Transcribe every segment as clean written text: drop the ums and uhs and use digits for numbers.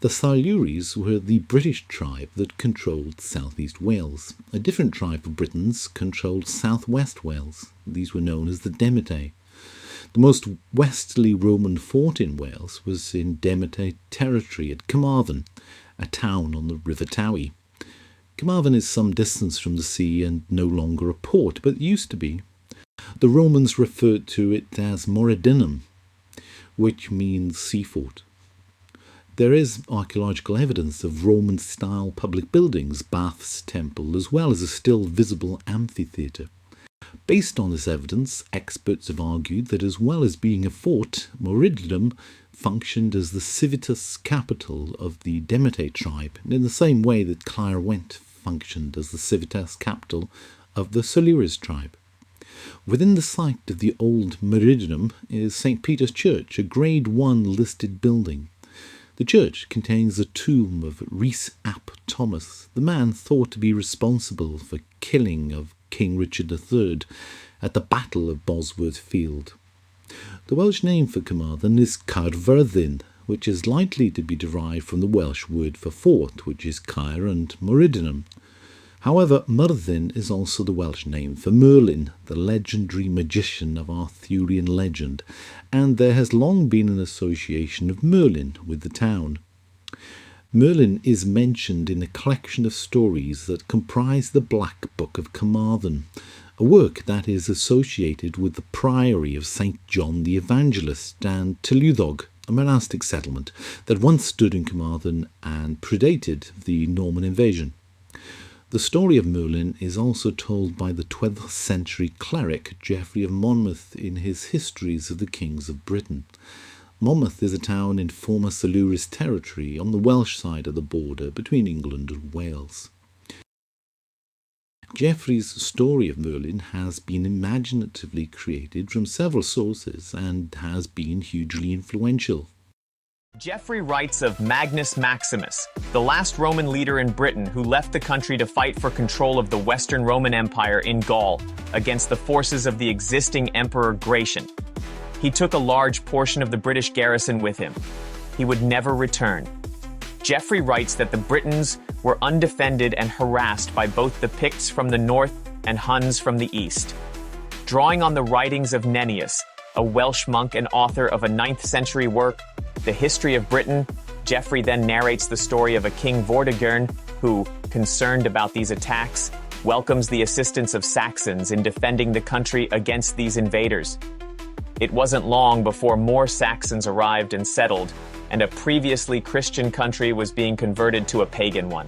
The Silures were the British tribe that controlled southeast Wales. A different tribe of Britons controlled southwest Wales. These were known as the Demetae. The most westerly Roman fort in Wales was in Demetae territory at Carmarthen, a town on the River Towy. Carmarthen is some distance from the sea and no longer a port, but used to be. The Romans referred to it as Moridinum, which means sea fort. There is archaeological evidence of Roman-style public buildings, baths, temple, as well as a still visible amphitheatre. Based on this evidence, experts have argued that as well as being a fort, Moridinum functioned as the civitas capital of the Demetae tribe, in the same way that Caerwent functioned as the civitas capital of the Silures tribe. Within the site of the old Moridinum is St. Peter's Church, a Grade 1 listed building. The church contains the tomb of Rhys ap Thomas, the man thought to be responsible for killing of King Richard III at the Battle of Bosworth Field. The Welsh name for Carmarthen is Carmarthen, which is likely to be derived from the Welsh word for fort, which is Caer and Moridinum. However, Merlin is also the Welsh name for Merlin, the legendary magician of Arthurian legend, and there has long been an association of Merlin with the town. Merlin is mentioned in a collection of stories that comprise the Black Book of Carmarthen, a work that is associated with the priory of St. John the Evangelist and Tylwyddog, a monastic settlement that once stood in Carmarthen and predated the Norman invasion. The story of Merlin is also told by the 12th century cleric Geoffrey of Monmouth in his Histories of the Kings of Britain. Monmouth is a town in former Silures territory on the Welsh side of the border between England and Wales. Geoffrey's story of Merlin has been imaginatively created from several sources and has been hugely influential. Geoffrey writes of Magnus Maximus, the last Roman leader in Britain who left the country to fight for control of the Western Roman Empire in Gaul against the forces of the existing Emperor Gratian. He took a large portion of the British garrison with him. He would never return. Geoffrey writes that the Britons were undefended and harassed by both the Picts from the north and Huns from the east. Drawing on the writings of Nennius, a Welsh monk and author of a 9th century work, The History of Britain, Geoffrey then narrates the story of a King Vortigern who, concerned about these attacks, welcomes the assistance of Saxons in defending the country against these invaders. It wasn't long before more Saxons arrived and settled, and a previously Christian country was being converted to a pagan one.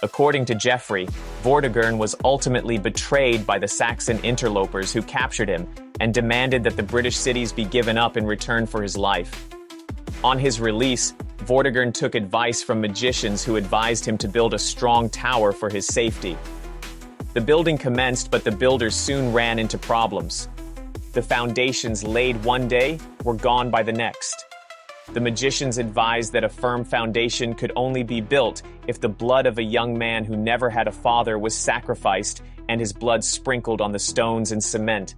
According to Geoffrey, Vortigern was ultimately betrayed by the Saxon interlopers who captured him and demanded that the British cities be given up in return for his life. On his release, Vortigern took advice from magicians who advised him to build a strong tower for his safety. The building commenced, but the builders soon ran into problems. The foundations laid one day were gone by the next. The magicians advised that a firm foundation could only be built if the blood of a young man who never had a father was sacrificed and his blood sprinkled on the stones and cement.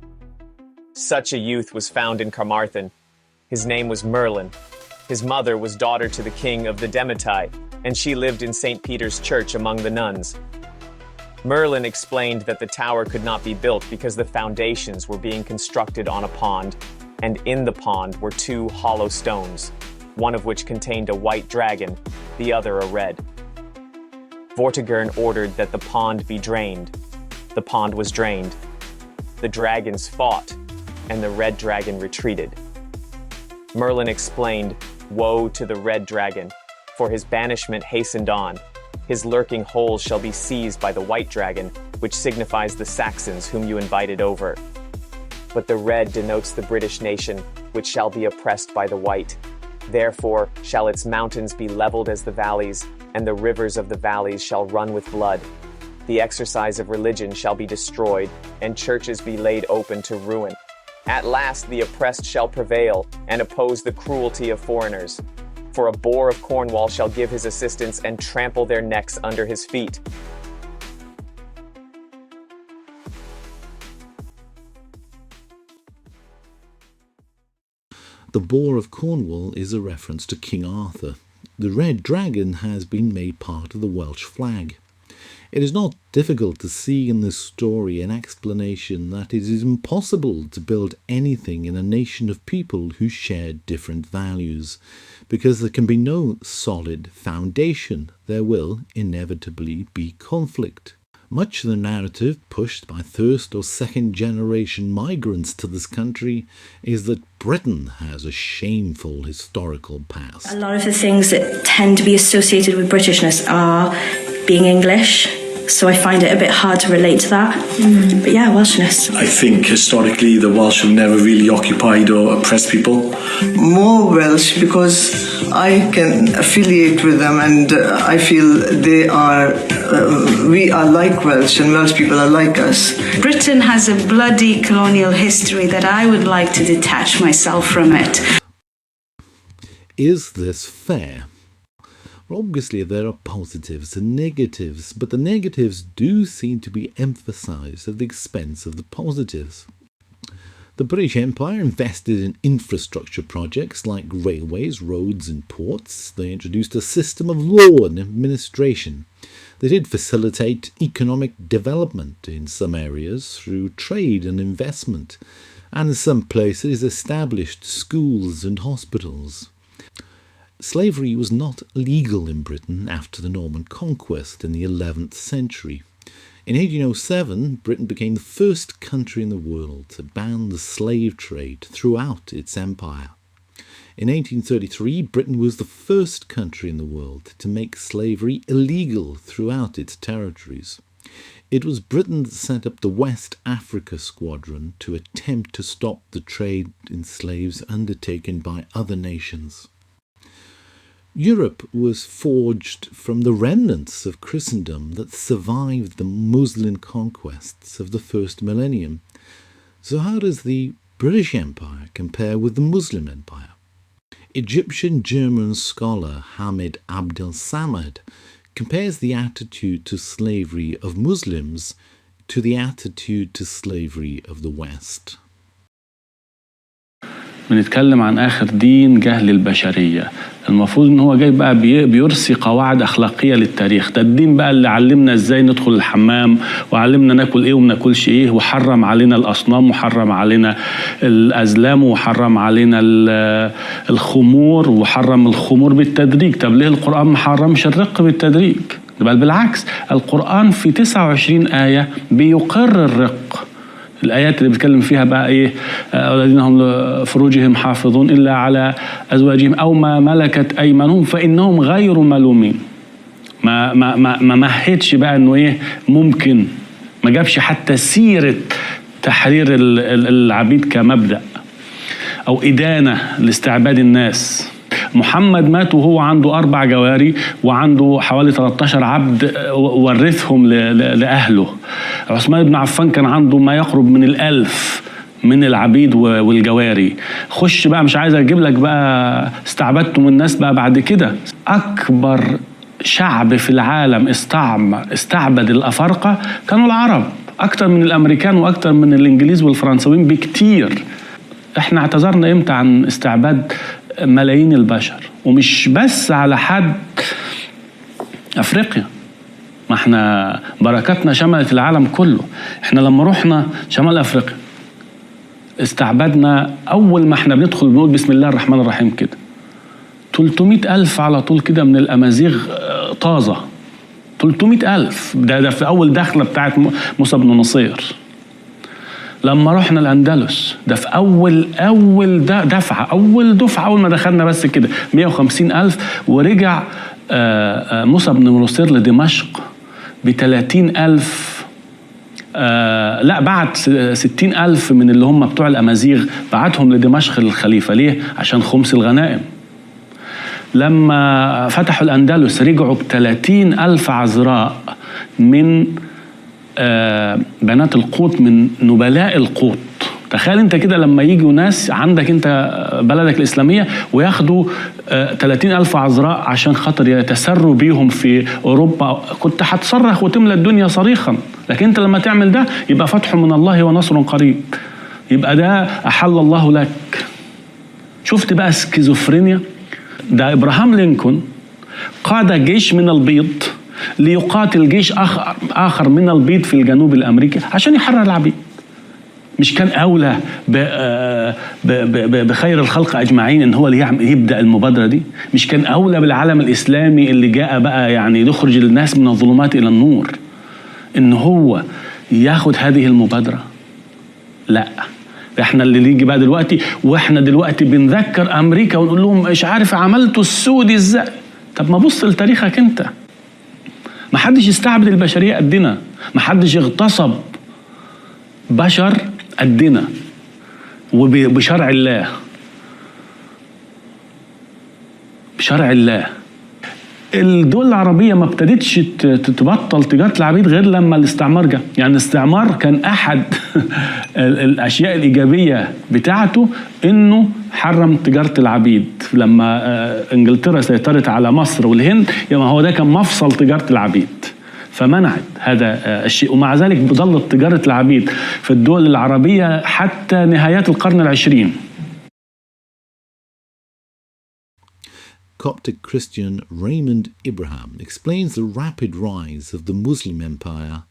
Such a youth was found in Carmarthen. His name was Merlin. His mother was daughter to the king of the Demetae, and she lived in St. Peter's Church among the nuns. Merlin explained that the tower could not be built because the foundations were being constructed on a pond, and in the pond were 2 hollow stones, one of which contained a white dragon, the other a red. Vortigern ordered that the pond be drained. The pond was drained. The dragons fought, and the red dragon retreated. Merlin explained, "Woe to the red dragon, for his banishment hastened on. His lurking holes shall be seized by the white dragon, which signifies the Saxons whom you invited over. But the red denotes the British nation, which shall be oppressed by the white. Therefore shall its mountains be leveled as the valleys, and the rivers of the valleys shall run with blood. The exercise of religion shall be destroyed, and churches be laid open to ruin. At last the oppressed shall prevail, and oppose the cruelty of foreigners. For a boar of Cornwall shall give his assistance and trample their necks under his feet." The boar of Cornwall is a reference to King Arthur. The red dragon has been made part of the Welsh flag. It is not difficult to see in this story an explanation that it is impossible to build anything in a nation of people who share different values, because there can be no solid foundation. There will inevitably be conflict. Much of the narrative pushed by first or second generation migrants to this country is that Britain has a shameful historical past. A lot of the things that tend to be associated with Britishness are being English, so I find it a bit hard to relate to that. But yeah, Welshness. I think historically the Welsh have never really occupied or oppressed people. More Welsh because I can affiliate with them, and I feel they are, we are like Welsh, and Welsh people are like us. Britain has a bloody colonial history that I would like to detach myself from it. Is this fair? Obviously, there are positives and negatives, but the negatives do seem to be emphasised at the expense of the positives. The British Empire invested in infrastructure projects like railways, roads and ports. They introduced a system of law and administration. They did facilitate economic development in some areas through trade and investment, and in some places established schools and hospitals. Slavery was not legal in Britain after the Norman Conquest in the 11th century. In 1807, Britain became the first country in the world to ban the slave trade throughout its empire. In 1833, Britain was the first country in the world to make slavery illegal throughout its territories. It was Britain that set up the West Africa Squadron to attempt to stop the trade in slaves undertaken by other nations. Europe was forged from the remnants of Christendom that survived the Muslim conquests of the first millennium. So how does the British Empire compare with the Muslim Empire? Egyptian-German scholar Hamid Abdel-Samad compares the attitude to slavery of Muslims to the attitude to slavery of the West. بنتكلم عن آخر دين جهل البشرية. المفروض إن هو جاي بقى بيرسي قواعد أخلاقية للتاريخ. ده الدين بقى اللي علمنا إزاي ندخل الحمام، وعلمنا ناكل إيه وما ناكلش إيه، وحرم علينا الأصنام، وحرم علينا الأزلام، وحرم علينا الخمور، وحرم الخمور بالتدريج. طب ليه القرآن ما حرمش الرق بالتدريج؟ بل بالعكس، القرآن في 29 آية بيقر الرق. الآيات اللي بيتكلم فيها بقى إيه؟ الذين هم لفروجهم حافظون إلا على أزواجهم أو ما ملكت أيمانهم فإنهم غير ملومين. ما مهدش بقى إنه إيه ممكن، ما جابش حتى سيرة تحرير العبيد كمبدأ أو إدانة لاستعباد الناس. محمد مات وهو عنده 4 جواري وعنده حوالي 13 عبد ورثهم لأهله. عثمان بن عفان كان عنده ما يقرب من 1000 من العبيد والجواري. خش بقى، مش عايز اجيب لك بقى استعبدتم الناس بقى بعد كده. اكبر شعب في العالم استعبد الافارقه كانوا العرب، اكتر من الامريكان واكتر من الانجليز والفرنساويين بكتير. احنا اعتذرنا امتى عن استعباد ملايين البشر؟ ومش بس على حد افريقيا، ما احنا بركاتنا شملت العالم كله. احنا لما رحنا شمال افريقيا استعبدنا، اول ما احنا بندخل بنقول بسم الله الرحمن الرحيم كده 300,000 على طول كده من الامازيغ طازة. 300,000 ده في اول دخلة بتاعت موسى بن نصير. لما رحنا الأندلس ده في أول دفعة، أول ما دخلنا بس كده 150,000. ورجع موسى بن نصير لدمشق ب30,000. لا، بعت 60,000 من اللي هم بتوع الأمازيغ، بعتهم لدمشق للخليفة. ليه؟ عشان خمس الغنائم. لما فتحوا الأندلس رجعوا ب30,000 عذراء من بنات القوط، من نبلاء القوط. تخيل انت كده لما يجوا ناس عندك انت بلدك الإسلامية وياخدوا 30,000 عذراء عشان خاطر يتسروا بيهم في أوروبا، كنت هتصرخ وتملى الدنيا صريخا. لكن انت لما تعمل ده يبقى فتح من الله ونصر قريب، يبقى ده أحل الله لك. شفت بقى سكيزوفرينيا؟ ده إبراهام لينكولن قاد جيش من البيض ليقاتل جيش آخر من البيض في الجنوب الأمريكي عشان يحرر العبيد. مش كان أولى بخير الخلق أجمعين إن هو اللي يبدأ المبادرة دي؟ مش كان أولى بالعالم الإسلامي اللي جاء بقى يعني يخرج الناس من الظلمات إلى النور إن هو ياخد هذه المبادرة؟ لا، احنا اللي نيجي بقى دلوقتي واحنا دلوقتي بنذكر أمريكا ونقول لهم مش عارف عملتوا السود ازاي. طب ما بص لتاريخك انت، ما حدش استعبد البشرية قدنا، ما حدش اغتصب بشر قدنا وبشرع الله، بشرع الله. الدول العربية ما ابتدتش تبطل تجارة العبيد غير لما الاستعمار جاء. يعني الاستعمار كان أحد الأشياء الإيجابية بتاعته إنه حرم تجارة العبيد. لما إنجلترا سيطرت على مصر والهند، يعني هو ده كان مفصل تجارة العبيد، فمنعت هذا الشيء. ومع ذلك ظلت تجارة العبيد في الدول العربية حتى نهايات القرن العشرين. Coptic Christian Raymond Ibrahim explains the rapid rise of the Muslim empire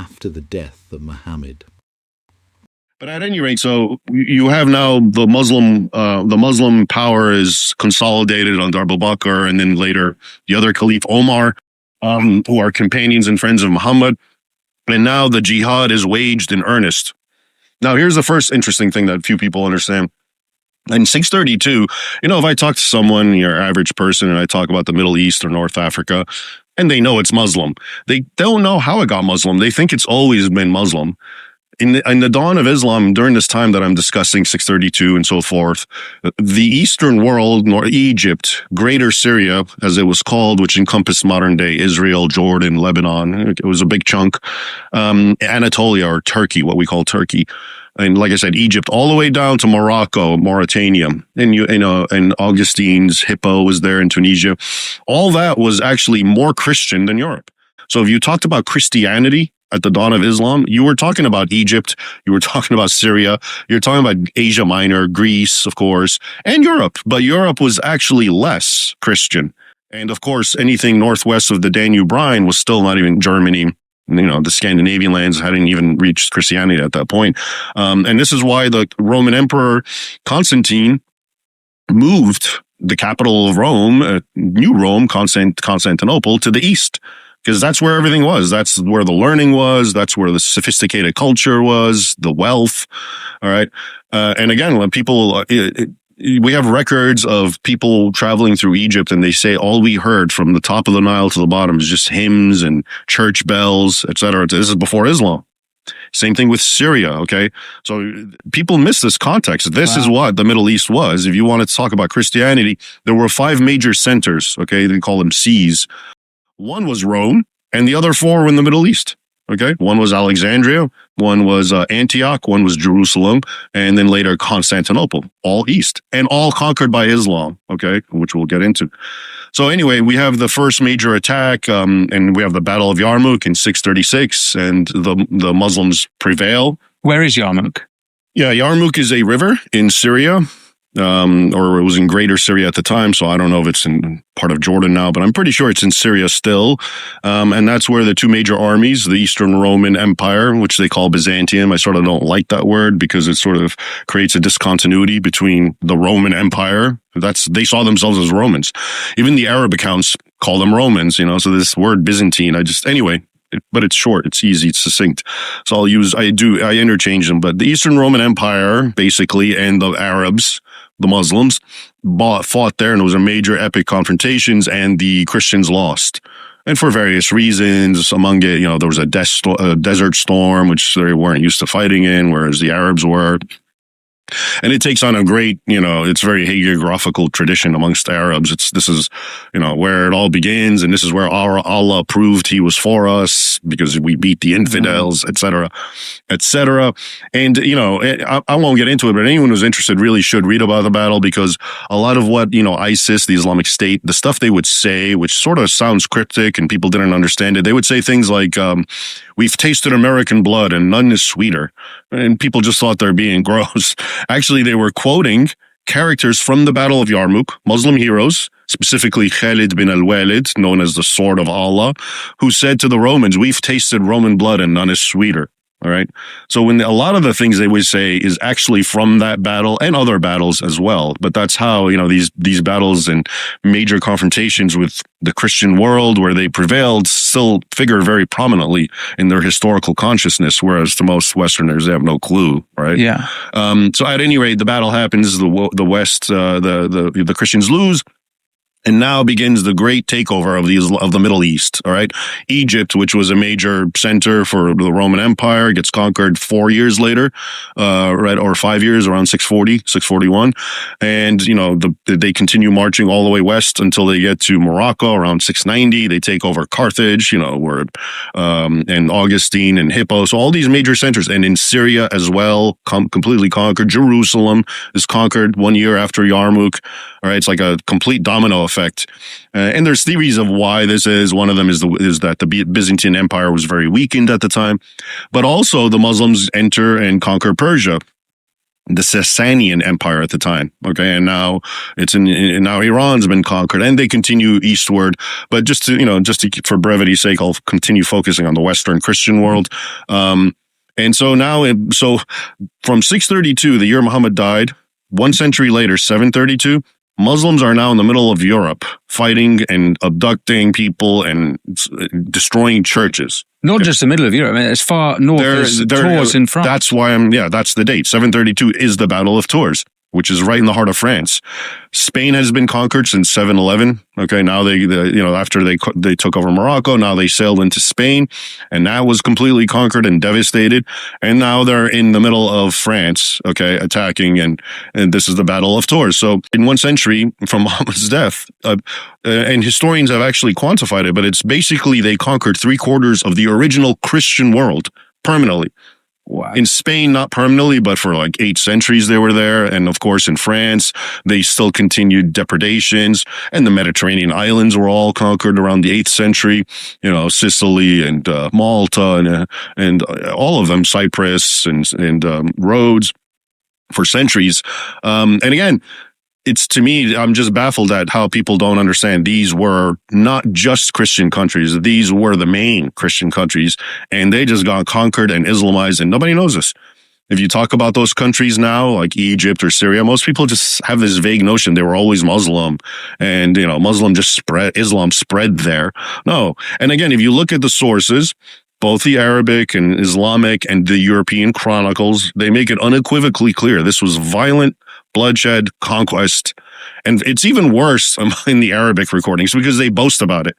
after the death of Muhammad. But at any rate, so you have now the Muslim power is consolidated under Abu Bakr, and then later the other Caliph Omar, who are companions and friends of Muhammad. And now the jihad is waged in earnest. Now, here's the first interesting thing that few people understand. In 632, if I talk to someone, your average person, and I talk about the Middle East or North Africa, and they know it's Muslim, they don't know how it got Muslim. They think it's always been Muslim. In the dawn of Islam, during this time that I'm discussing, 632 and so forth, the Eastern world, nor Egypt, Greater Syria, as it was called, which encompassed modern-day Israel, Jordan, Lebanon, it was a big chunk, Anatolia, or Turkey, what we call Turkey, and like I said, Egypt, all the way down to Morocco, Mauritania, and Augustine's Hippo was there in Tunisia. All that was actually more Christian than Europe. So if you talked about Christianity at the dawn of Islam, you were talking about Egypt, you were talking about Syria, you're talking about Asia Minor, Greece, of course, and Europe. But Europe was actually less Christian. And of course, anything northwest of the Danube Rhine was still not even Germany. The Scandinavian lands hadn't even reached Christianity at that point. And this is why the Roman Emperor Constantine moved the capital of Rome, New Rome, Constantinople, to the east, because that's where everything was. That's where the learning was. That's where the sophisticated culture was, the wealth. All right. And again, when people... we have records of people traveling through Egypt, and they say all we heard from the top of the Nile to the bottom is just hymns and church bells, etc. This is before Islam. Same thing with Syria, okay? So people miss this context. This is what the Middle East was. If you wanted to talk about Christianity, there were 5 major centers, okay? They call them Sees. One was Rome, and the other 4 were in the Middle East. Okay, one was Alexandria, one was Antioch, one was Jerusalem, and then later Constantinople, all east, and all conquered by Islam, okay, which we'll get into. So anyway, we have the first major attack, and we have the Battle of Yarmouk in 636, and the Muslims prevail. Where is Yarmouk? Yeah, Yarmouk is a river in Syria, or it was in Greater Syria at the time, so I don't know if it's in part of Jordan now, but I'm pretty sure it's in Syria still. And that's where the 2 major armies, the Eastern Roman Empire, which they call Byzantium, I sort of don't like that word because it sort of creates a discontinuity between the Roman Empire. They saw themselves as Romans. Even the Arab accounts call them Romans, so this word Byzantine, but it's short, it's easy, it's succinct. So I interchange them. But the Eastern Roman Empire, basically, and the Arabs, the Muslims, fought there, and it was a major epic confrontations, and the Christians lost. And for various reasons, among it, there was a desert storm, which they weren't used to fighting in, whereas the Arabs were. And it takes on a great, it's very hagiographical tradition amongst Arabs. This is, where it all begins, and this is where Allah proved he was for us because we beat the infidels, etc., etc. And, I won't get into it, but anyone who's interested really should read about the battle, because a lot of what, ISIS, the Islamic State, the stuff they would say, which sort of sounds cryptic and people didn't understand it, they would say things like, we've tasted American blood and none is sweeter. And people just thought they're being gross. Actually, they were quoting characters from the Battle of Yarmouk, Muslim heroes, specifically Khalid bin al-Walid, known as the Sword of Allah, who said to the Romans, "We've tasted Roman blood and none is sweeter." All right. So when a lot of the things they would say is actually from that battle and other battles as well. But that's how, you know, these battles and major confrontations with the Christian world where they prevailed still figure very prominently in their historical consciousness, whereas to most Westerners, they have no clue. Right. Yeah. So at any rate, the battle happens, the West, the Christians lose. And now begins the great takeover of the Middle East. All right, Egypt, which was a major center for the Roman Empire, gets conquered 4 years later, right, or 5 years, around 640, 641, and you know they continue marching all the way west until they get to Morocco around 690. They take over Carthage, you know, where and Augustine and Hippo, so all these major centers, and in Syria as well, completely conquered. Jerusalem is conquered 1 year after Yarmouk. All right, it's like a complete domino effect. And there's theories of why this is. One of them is that the Byzantine Empire was very weakened at the time, but also the Muslims enter and conquer Persia, the Sasanian Empire at the time. Okay, and now now Iran's been conquered, and they continue eastward. But for brevity's sake, I'll continue focusing on the Western Christian world. And so now, from 632, the year Muhammad died, 1 century later, 732. Muslims are now in the middle of Europe, fighting and abducting people and destroying churches. Not just the middle of Europe, I mean, as far north as Tours in France. That's why that's the date. 732 is the Battle of Tours, which is right in the heart of France. Spain has been conquered since 711. Okay, now after they took over Morocco, now they sailed into Spain, and that was completely conquered and devastated. And now they're in the middle of France, okay, attacking, and this is the Battle of Tours. So in 1 century from Muhammad's death, and historians have actually quantified it, but it's basically they conquered 3/4 of the original Christian world permanently. Wow. In Spain, not permanently, but for like 8 centuries they were there. And of course, in France, they still continued depredations. And the Mediterranean islands were all conquered around the 8th century. You know, Sicily and Malta and all of them, Cyprus and Rhodes for centuries. And again, it's, to me, I'm just baffled at how people don't understand these were not just Christian countries. These were the main Christian countries, and they just got conquered and Islamized, and nobody knows this. If you talk about those countries now, like Egypt or Syria, most people just have this vague notion they were always Muslim, and Islam spread there. No. And again, if you look at the sources, both the Arabic and Islamic and the European chronicles, they make it unequivocally clear this was violent bloodshed, conquest. And it's even worse in the Arabic recordings because they boast about it.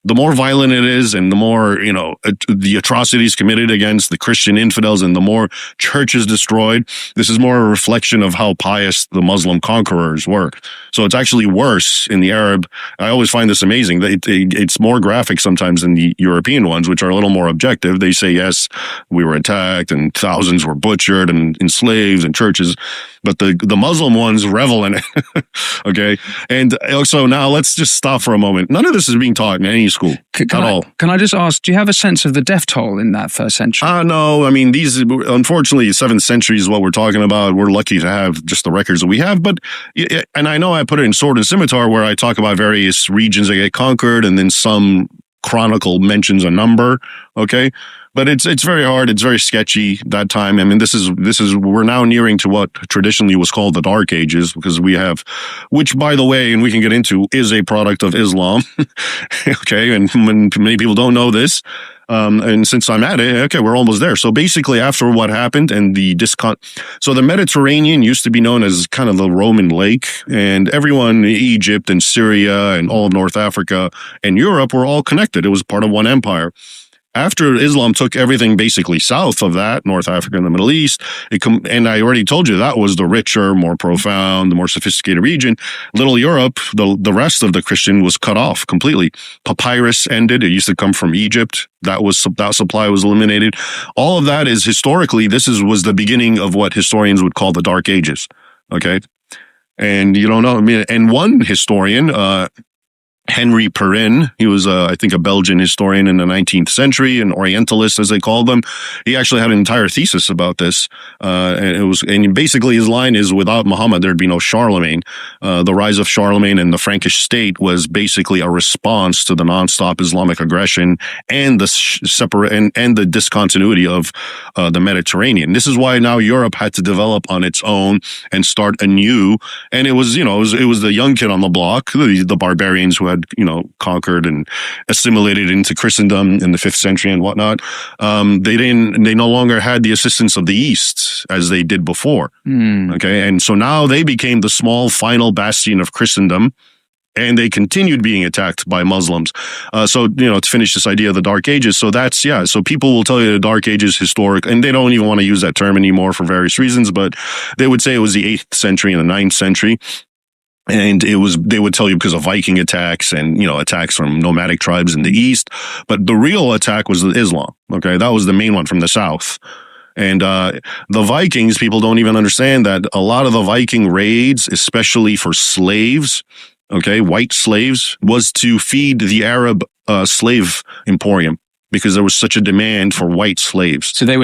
The more violent it is and the more, the atrocities committed against the Christian infidels and the more churches destroyed, this is more a reflection of how pious the Muslim conquerors were. So it's actually worse in the Arab. I always find this amazing. It's more graphic sometimes than the European ones, which are a little more objective. They say, yes, we were attacked and thousands were butchered and enslaved and churches. But the Muslim ones revel in it. Okay. And so now let's just stop for a moment. None of this is being taught in any school at all. Can I just ask, do you have a sense of the death toll in that 1st century? No. I mean, unfortunately, 7th century is what we're talking about. We're lucky to have just the records that we have. But, and I know I put it in Sword and Scimitar where I talk about various regions that get conquered and then some chronicle mentions a number. Okay. But it's very hard. It's very sketchy that time. I mean, this is we're now nearing to what traditionally was called the Dark Ages, because we have, which by the way, and we can get into, is a product of Islam. Okay, and many people don't know this. And since I'm at it, okay, we're almost there. So basically, after what happened and so the Mediterranean used to be known as kind of the Roman lake, and everyone, Egypt and Syria and all of North Africa and Europe were all connected. It was part of one empire. After Islam took everything basically south of that, North Africa and the Middle East, and I already told you that was the richer, more profound, the more sophisticated region. Little Europe, the rest of the Christian was cut off completely. Papyrus ended. It used to come from Egypt. That supply was eliminated. All of that is historically, was the beginning of what historians would call the Dark Ages. Okay. And you don't know. I mean, and one historian, Henry Perrin. He was, I think, a Belgian historian in the 19th century, an Orientalist, as they called them. He actually had an entire thesis about this. And basically his line is, without Muhammad, there'd be no Charlemagne. The rise of Charlemagne and the Frankish state was basically a response to the nonstop Islamic aggression and the and the discontinuity of the Mediterranean. This is why now Europe had to develop on its own and start anew. And it was, it was the young kid on the block, the barbarians who had, conquered and assimilated into Christendom in the 5th century and whatnot. They no longer had the assistance of the East as they did before. Okay. And so now they became the small final bastion of Christendom, and they continued being attacked by Muslims. To finish this idea of the Dark Ages. So so people will tell you the Dark Ages historic, and they don't even want to use that term anymore for various reasons, but they would say it was the 8th century and the 9th century. And they would tell you because of Viking attacks and, attacks from nomadic tribes in the east. But the real attack was Islam. Okay. That was the main one from the south. And the Vikings, people don't even understand that a lot of the Viking raids, especially for slaves, white slaves, was to feed the Arab slave emporium, because there was such a demand for white slaves. So Vikings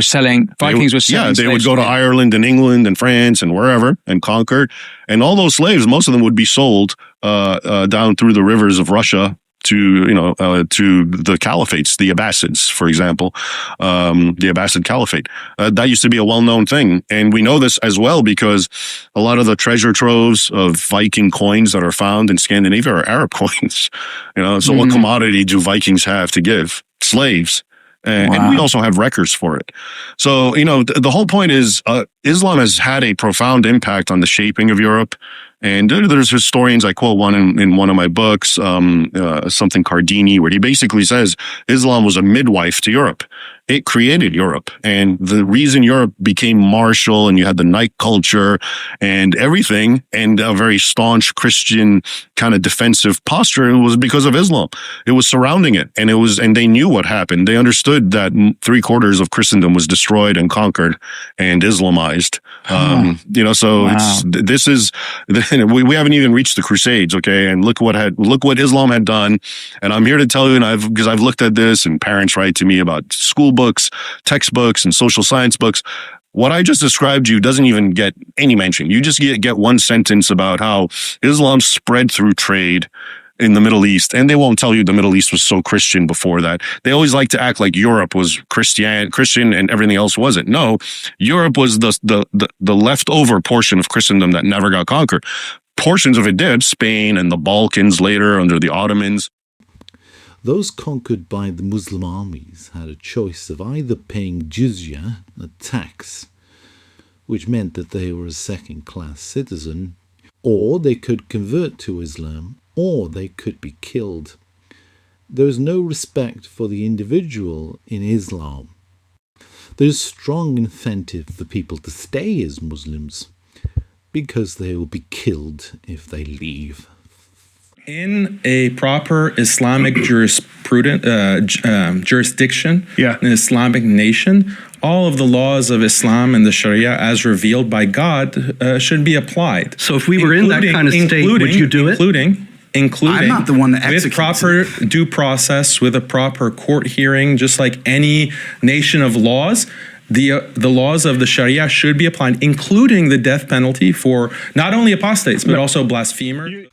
were selling. Yeah, they would go to Ireland and England and France and wherever and conquer. And all those slaves, most of them would be sold down through the rivers of Russia to the caliphates, the Abbasids, for example, the Abbasid Caliphate. That used to be a well-known thing. And we know this as well because a lot of the treasure troves of Viking coins that are found in Scandinavia are Arab coins. So what commodity do Vikings have to give? Slaves. And we also have records for it. So, the whole point is Islam has had a profound impact on the shaping of Europe. And there's historians, I quote one in one of my books, something Cardini, where he basically says Islam was a midwife to Europe. It created Europe. And the reason Europe became martial and you had the night culture and everything and a very staunch Christian kind of defensive posture was because of Islam. It was surrounding it. And they knew what happened. They understood that 3/4 of Christendom was destroyed and conquered and Islamized. We haven't even reached the Crusades. Okay. And look what Islam had done. And I'm here to tell you, because I've looked at this and parents write to me about school books, textbooks, and social science books. What I just described to you doesn't even get any mention. You just get one sentence about how Islam spread through trade in the Middle East, and they won't tell you the Middle East was so Christian before that. They always like to act like Europe was Christian and everything else wasn't. No, Europe was the leftover portion of Christendom that never got conquered. Portions of it did, Spain and the Balkans later under the Ottomans. Those conquered by the Muslim armies had a choice of either paying jizya, a tax, which meant that they were a second-class citizen, or they could convert to Islam, or they could be killed. There is no respect for the individual in Islam. There is strong incentive for people to stay as Muslims because they will be killed if they leave. In a proper Islamic jurisdiction, an Islamic nation, all of the laws of Islam and the Sharia as revealed by God should be applied. So if we were in that kind of state, would you do it? Including I'm not the one that executes with proper due process, with a proper court hearing, just like any nation of laws. The laws of the Sharia should be applied, including the death penalty for not only apostates, but also blasphemers.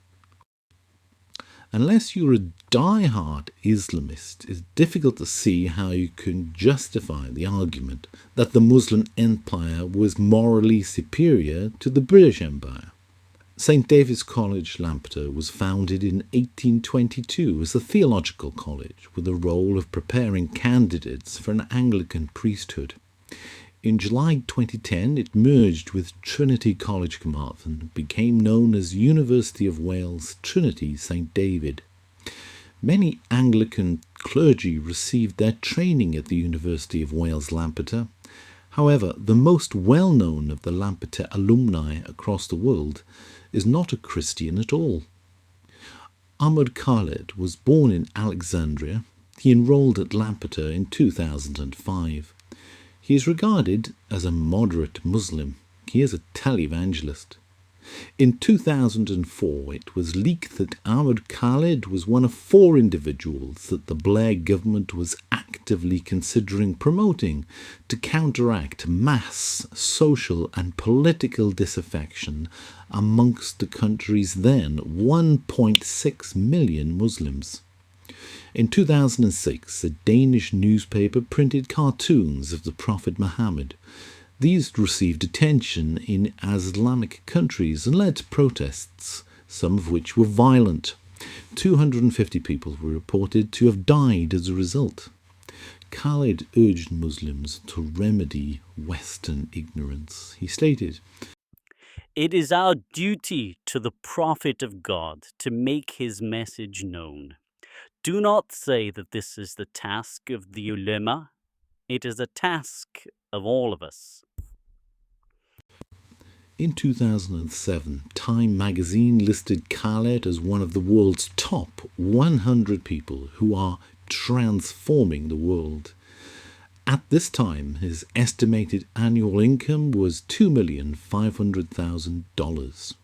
Unless you're a die-hard Islamist, it's difficult to see how you can justify the argument that the Muslim Empire was morally superior to the British Empire. St. David's College, Lampeter, was founded in 1822 as a theological college with the role of preparing candidates for an Anglican priesthood. In July 2010, it merged with Trinity College, Carmarthen, and became known as University of Wales Trinity St. David. Many Anglican clergy received their training at the University of Wales Lampeter. However, the most well-known of the Lampeter alumni across the world is not a Christian at all. Amr Khaled was born in Alexandria. He enrolled at Lampeter in 2005. He is regarded as a moderate Muslim. He is a televangelist. In 2004, it was leaked that Amr Khaled was one of 4 individuals that the Blair government was actively considering promoting to counteract mass social and political disaffection amongst the country's then 1.6 million Muslims. In 2006, a Danish newspaper printed cartoons of the Prophet Muhammad. These received attention in Islamic countries and led to protests, some of which were violent. 250 people were reported to have died as a result. Khaled urged Muslims to remedy Western ignorance. He stated, "It is our duty to the Prophet of God to make his message known. Do not say that this is the task of the ulema. It is a task of all of us." In 2007, Time magazine listed Khaled as one of the world's top 100 people who are transforming the world. At this time, his estimated annual income was $2,500,000.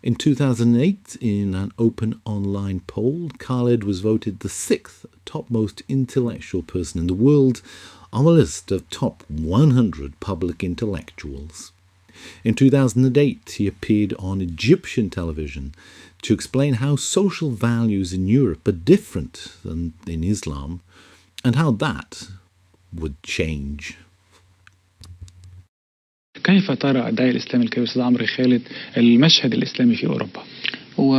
In 2008, in an open online poll, Khaled was voted the 6th topmost intellectual person in the world on a list of top 100 public intellectuals. In 2008, he appeared on Egyptian television to explain how social values in Europe are different than in Islam and how that would change. كيف ترى أداء الإسلام الكبير أستاذ عمرو خالد المشهد الإسلامي في أوروبا؟ هو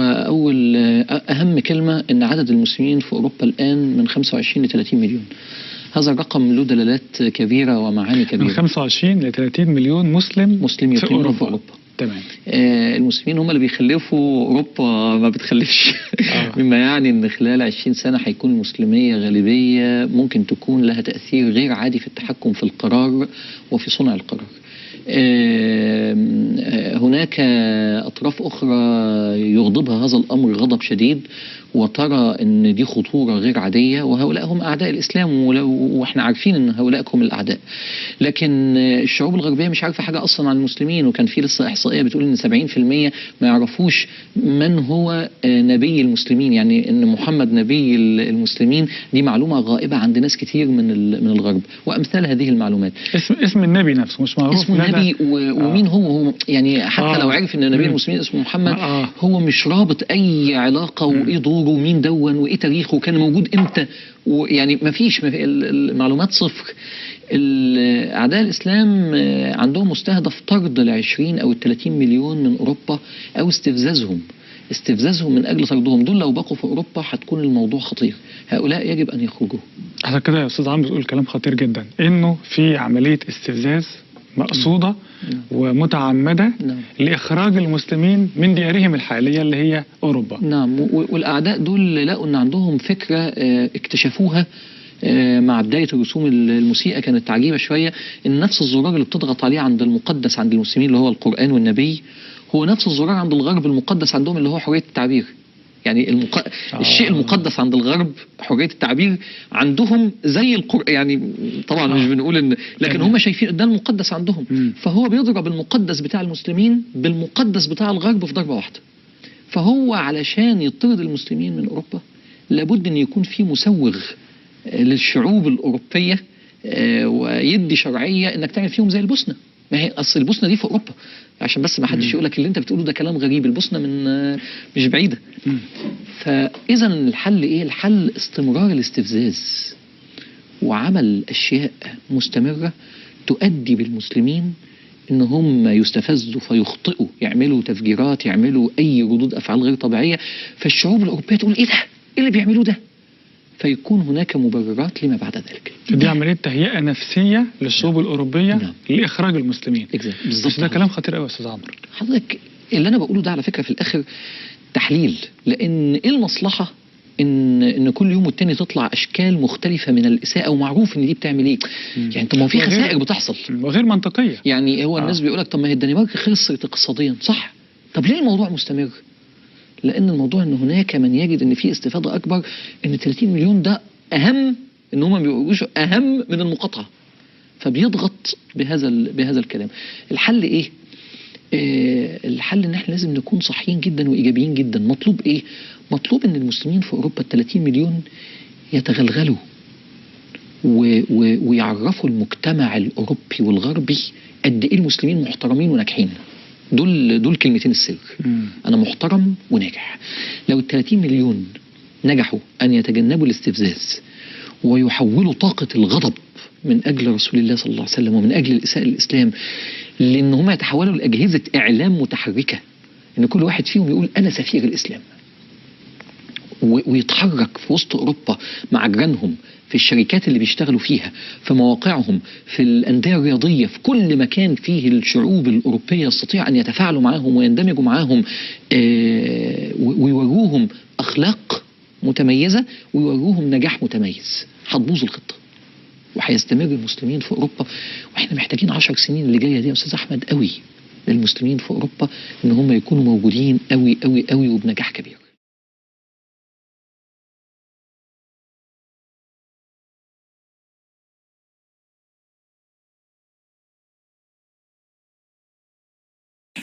أهم كلمة إن عدد المسلمين في أوروبا الآن من 25 ل 30 مليون. هذا الرقم له دلالات كبيرة ومعاني كبيرة. من 25 ل 30 مليون مسلم في أوروبا. تمام. المسلمين هم اللي بيخلفوا أوروبا ما بتخلفش. مما يعني إن خلال 20 سنة هيكون المسلمية غالبية ممكن تكون لها تأثير غير عادي في التحكم في القرار وفي صنع القرار. هناك أطراف أخرى يغضبها هذا الأمر غضب شديد وترى أن دي خطورة غير عادية، وهؤلاء هم أعداء الإسلام وإحنا عارفين أن هؤلاء هم الأعداء. لكن الشعوب الغربية مش عارفة حاجة أصلا عن المسلمين، وكان في لسه إحصائية بتقول أن 70% ما يعرفوش من هو نبي المسلمين، يعني أن محمد نبي المسلمين. دي معلومة غائبة عند ناس كتير من الغرب، وأمثال هذه المعلومات. اسم النبي نفسه مش معروف. اسم النبي ومين هو يعني حتى لو عرف أن نبي المسلمين اسمه محمد هو مش رابط أي علاقة، وإيه دوره ومين دون وإيه تاريخه وكان موجود إمتى، ويعني ما فيش المعلومات صفر. أعداء الإسلام عندهم مستهدف طرد 20 أو 30 مليون من أوروبا أو استفزازهم من أجل طردهم. دول لو بقوا في أوروبا هتكون الموضوع خطير. هؤلاء يجب أن يخرجوا. عشان كده يا أستاذ عمرو بتقول كلام خطير جدا، إنه في عملية استفزاز مقصودة ومتعمدة لإخراج المسلمين من ديارهم الحالية اللي هي أوروبا. نعم، والأعداء دول لقوا أن عندهم فكرة اكتشفوها مع بداية الرسوم المسيئة، كانت عجيبة شوية. إن نفس الزرار اللي بتضغط عليه عند المقدس عند المسلمين اللي هو القرآن والنبي هو نفس الزرار عند الغرب المقدس عندهم اللي هو حرية التعبير. يعني الشيء المقدس عند الغرب حرية التعبير عندهم زي القرآن، يعني طبعا مش بنقول ان، لكن هم شايفين ده المقدس عندهم. فهو بيضرب المقدس بتاع المسلمين بالمقدس بتاع الغرب في ضربة واحدة. فهو علشان يطرد المسلمين من أوروبا لابد ان يكون في مسوغ للشعوب الأوروبية ويدي شرعية انك تعمل فيهم زي البوسنة. ما هي اصل البوسنة دي في أوروبا، عشان بس ما حدش يقول لك اللي انت بتقوله ده كلام غريب. البوسنة من مش بعيدة. فاذا الحل ايه؟ الحل استمرار الاستفزاز وعمل اشياء مستمرة تؤدي بالمسلمين ان هم يستفزوا فيخطئوا، يعملوا تفجيرات، يعملوا اي ردود افعال غير طبيعية، فالشعوب الاوروبية تقول ايه ده؟ ايه اللي بيعملوه ده؟ فيكون هناك مبررات لما بعد ذلك. دي عملية تهيئة نفسية للشعوب الأوروبية لإخراج المسلمين. بالظبط. ده كلام خطير قوي يا أستاذ عمرو. حضرتك اللي أنا بقوله ده على فكرة في الآخر تحليل، لأن إيه المصلحة إن كل يوم والتاني تطلع أشكال مختلفة من الإساءة ومعروف إن دي بتعمل إيه؟ يعني طب ما في خسائر بتحصل وغير منطقية. يعني هو الناس بيقول لك طب ما هي الدنمارك خسرت اقتصاديا، صح؟ طب ليه الموضوع مستمر؟ لأن الموضوع إن هناك من يجد إن في استفادة أكبر، إن 30 مليون ده أهم، إن هم ما بيقولوش أهم من المقاطعة، فبيضغط بهذا الكلام. الحل إيه؟ الحل ان احنا لازم نكون صحيين جدا وايجابيين جدا. مطلوب ايه؟ مطلوب ان المسلمين في اوروبا 30 مليون يتغلغلوا ويعرفوا المجتمع الاوروبي والغربي قد ايه المسلمين محترمين وناجحين. دول كلمتين السر. انا محترم وناجح. لو ال 30 مليون نجحوا ان يتجنبوا الاستفزاز ويحولوا طاقة الغضب من اجل رسول الله صلى الله عليه وسلم ومن اجل الاساءة للاسلام لان هم يتحولوا لاجهزة اعلام متحركة، ان كل واحد فيهم يقول انا سفير الاسلام، ويتحرك في وسط اوروبا مع جيرانهم، في الشركات اللي بيشتغلوا فيها، في مواقعهم، في الأندية الرياضية، في كل مكان فيه الشعوب الأوروبية يستطيع أن يتفاعلوا معهم ويندمجوا معهم، ويوروهم أخلاق متميزة ويوروهم نجاح متميز. هتبوظ الخطة وهيستمر المسلمين في أوروبا. وإحنا محتاجين 10 سنين اللي جاية دي يا أستاذ أحمد قوي للمسلمين في أوروبا إن هم يكونوا موجودين قوي قوي قوي وبنجاح كبير.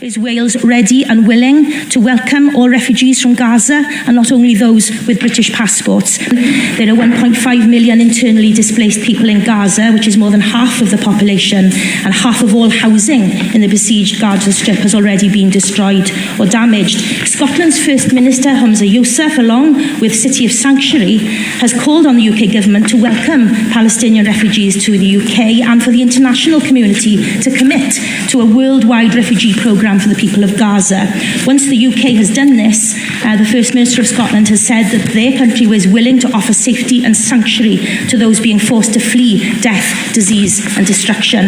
Is Wales ready and willing to welcome all refugees from Gaza, and not only those with British passports? There are 1.5 million internally displaced people in Gaza, which is more than half of the population, and half of all housing in the besieged Gaza Strip has already been destroyed or damaged. Scotland's First Minister, Humza Yousaf, along with City of Sanctuary, has called on the UK government to welcome Palestinian refugees to the UK and for the international community to commit to a worldwide refugee programme for the people of Gaza. Once the UK has done this, the First Minister of Scotland has said that their country was willing to offer safety and sanctuary to those being forced to flee death, disease and destruction.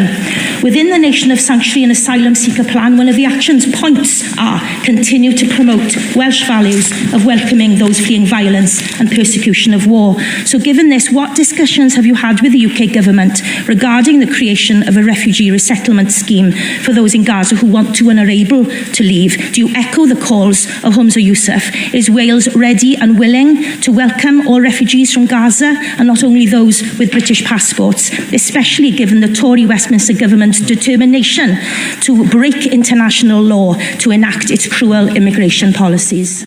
Within the Nation of Sanctuary and Asylum Seeker Plan, one of the action's points are continue to promote Welsh values of welcoming those fleeing violence and persecution of war. So given this, what discussions have you had with the UK government regarding the creation of a refugee resettlement scheme for those in Gaza who want to and are able to leave? Do you echo the calls of Humza Yousaf? Is Wales ready and willing to welcome all refugees from Gaza, and not only those with British passports, especially given the Tory Westminster government's determination to break international law to enact its cruel immigration policies?